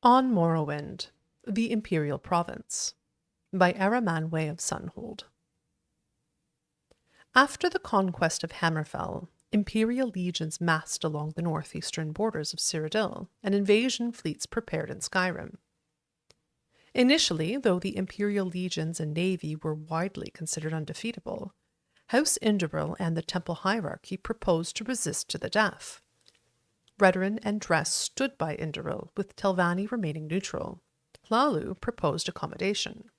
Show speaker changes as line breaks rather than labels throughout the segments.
On Morrowind, the Imperial Province, by Aramanwe of Sunhold. After the conquest of Hammerfell, Imperial legions massed along the northeastern borders of Cyrodiil, and invasion fleets prepared in Skyrim. Initially, though the Imperial legions and navy were widely considered undefeatable, House Indoril and the Temple hierarchy proposed to resist to the death. Redarin and Dress stood by Indoril, with Telvanni remaining neutral. Hlalu proposed accommodation.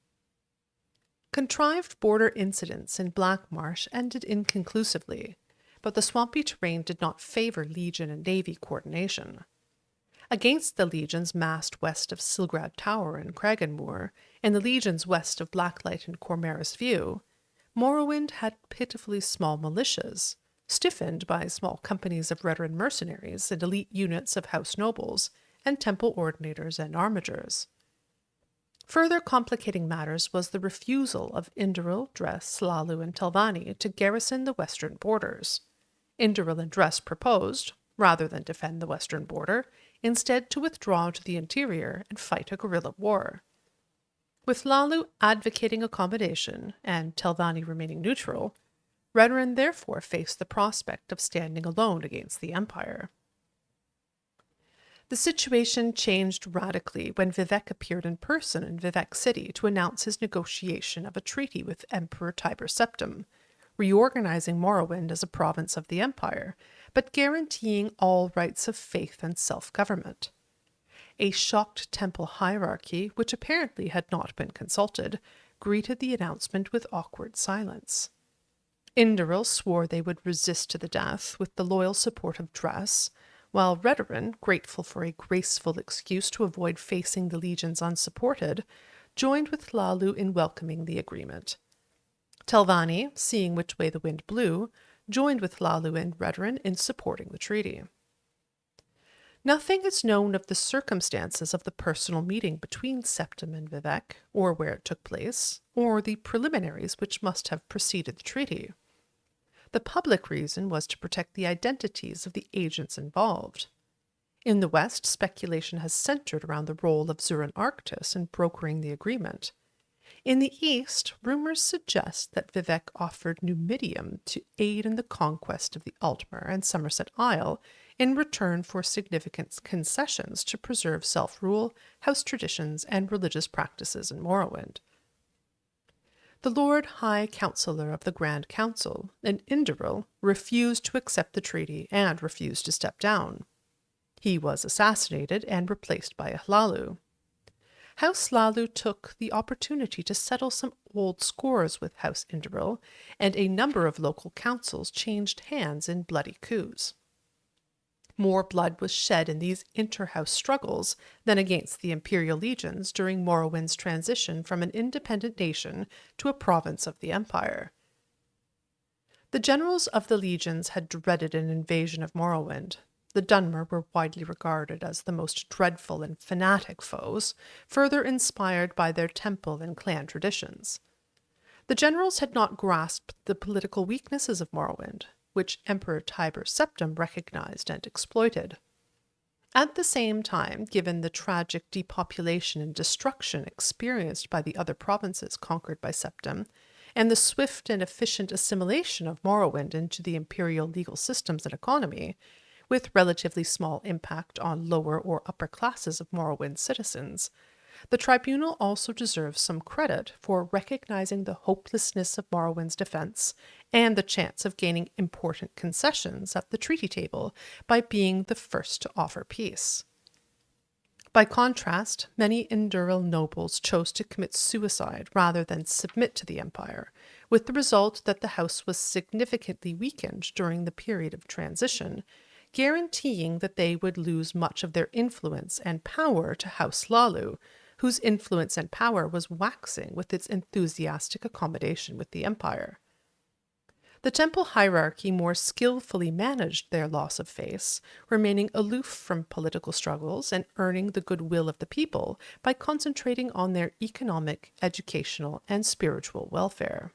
Contrived border incidents in Blackmarsh ended inconclusively, but the swampy terrain did not favor Legion and Navy coordination. Against the legions massed west of Silgrad Tower and Craigenmoor, and the legions west of Blacklight and Cormaris View, Morrowind had pitifully small militias, stiffened by small companies of Redarin mercenaries and elite units of House nobles, and temple ordinators and armigers. Further complicating matters was the refusal of Indoril, Dress, Hlalu, and Telvanni to garrison the western borders. Indoril and Dress proposed, rather than defend the western border, instead to withdraw to the interior and fight a guerrilla war. With Hlalu advocating accommodation and Telvanni remaining neutral, Redarin therefore faced the prospect of standing alone against the Empire. The situation changed radically when Vivec appeared in person in Vivec City to announce his negotiation of a treaty with Emperor Tiber Septim, reorganizing Morrowind as a province of the Empire, but guaranteeing all rights of faith and self-government. A shocked temple hierarchy, which apparently had not been consulted, greeted the announcement with awkward silence. Indoril swore they would resist to the death with the loyal support of Dress, while Redarin, grateful for a graceful excuse to avoid facing the legions unsupported, joined with Hlalu in welcoming the agreement. Telvanni, seeing which way the wind blew, joined with Hlalu and Redarin in supporting the treaty. Nothing is known of the circumstances of the personal meeting between Septim and Vivec, or where it took place, or the preliminaries which must have preceded the treaty. The public reason was to protect the identities of the agents involved. In the West, speculation has centered around the role of Zuran Arctis in brokering the agreement. In the East, rumors suggest that Vivec offered Numidium to aid in the conquest of the Altmer and Somerset Isle in return for significant concessions to preserve self-rule, house traditions, and religious practices in Morrowind. The Lord High Counselor of the Grand Council, in Indoril, refused to accept the treaty and refused to step down. He was assassinated and replaced by a Hlalu. House Hlalu took the opportunity to settle some old scores with House Indoril, and a number of local councils changed hands in bloody coups. More blood was shed in these inter-house struggles than against the Imperial legions during Morrowind's transition from an independent nation to a province of the Empire. The generals of the legions had dreaded an invasion of Morrowind. The Dunmer were widely regarded as the most dreadful and fanatic foes, further inspired by their temple and clan traditions. The generals had not grasped the political weaknesses of Morrowind, which Emperor Tiber Septim recognized and exploited. At the same time, given the tragic depopulation and destruction experienced by the other provinces conquered by Septim, and the swift and efficient assimilation of Morrowind into the imperial legal systems and economy, with relatively small impact on lower or upper classes of Morrowind citizens, the tribunal also deserves some credit for recognizing the hopelessness of Morrowind's defense and the chance of gaining important concessions at the treaty table by being the first to offer peace. By contrast, many Indoril nobles chose to commit suicide rather than submit to the Empire, with the result that the house was significantly weakened during the period of transition, guaranteeing that they would lose much of their influence and power to House Hlalu, whose influence and power was waxing with its enthusiastic accommodation with the Empire. The temple hierarchy more skillfully managed their loss of face, remaining aloof from political struggles and earning the goodwill of the people by concentrating on their economic, educational, and spiritual welfare.